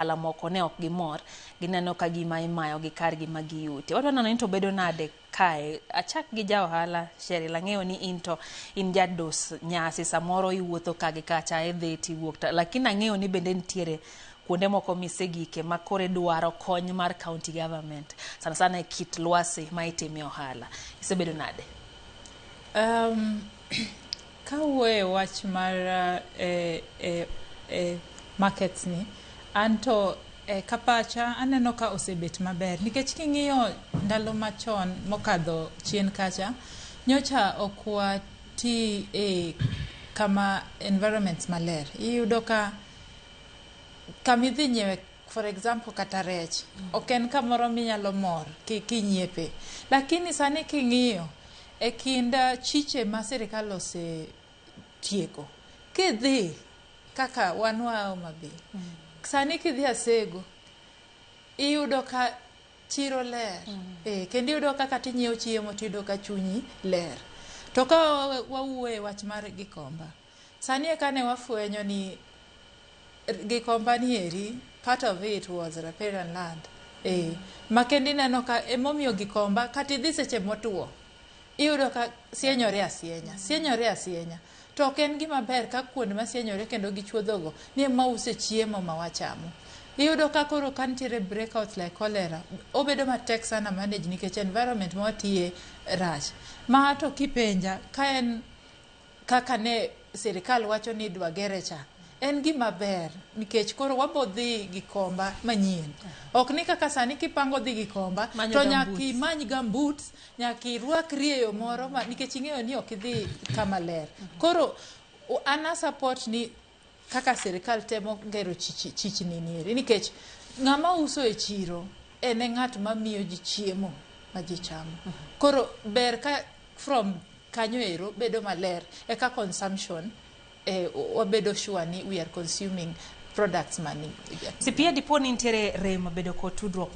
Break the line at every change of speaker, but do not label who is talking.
ala moko ne ok gimor gineno ka gima imayo gi kar gima giyute. Wadwa neno ni to bedo nade kae. Achak gi ja ohala Cheryl, ang'eyo ni in jados nyasi samoro iwuotho ka gi kacha idhi tiwuok lakini ang'eyo ni bende nitiere kuonde moko misegike ma kore dwaro kony mar county government sana sana e kit lwasi ma itime ohala. Isebedo nade?
Kawuoye wach mar markets ni anto kapacha aneno ka osebet maber nikech king'iyo ndalo machon mokadho chien kacha nyocha okwa ti kama environments maler. Iyudo ka kamidhi nyiewe for example kata rech ok en kamoro minyalo mor kinyiepe, lakini sani king'iyo e kinda chiche ma sirikal osetieko kidhi kaka wanwa Homabay sani kidhi Asego iyudo ka chiro ler kendo iyudo ka kata inyiewo chiemo tiyudo ka chunyi ler. To ka wawuoye wach mar Gikomba sani kane wafwenyo ni Gikomba ni eri part of it was riparian land ma kendo ineno ka emomiyo Gikomba kata idhi seche motuo iyudo ka sienyore asienya to ok en gima ber ka kuonde ma sienyore kendo gichuodhogo ni ema use chiemo ma wachamo. Iyudo ka koro ka nitiere breakouts like cholera obedo matek sana manage nikech environment ma watiye rach. Ma to kipenja ka en kaka ne sirikal wacho ni dwa gere cha en gima ber nikech koro wabodhi Gikomba manyien. Ok ni kaka sani kipango dhi Gikomba to nyaki many gumboots, nyaki rwakri e yo moro nikech ing'eyo ni ok idhi kama ler. Koro ana support ni kaka sirikal temo gero chichni nieri nikech ng'ama uso e chiro en ng'at ma miyo ji chiemo ma ji chamo. Koro ber ka from kanyo ero bedo maler eka consumption wabedo sure ni we are consuming products mani.
Sipia dipo ni nitiere rem bedo ko tudruok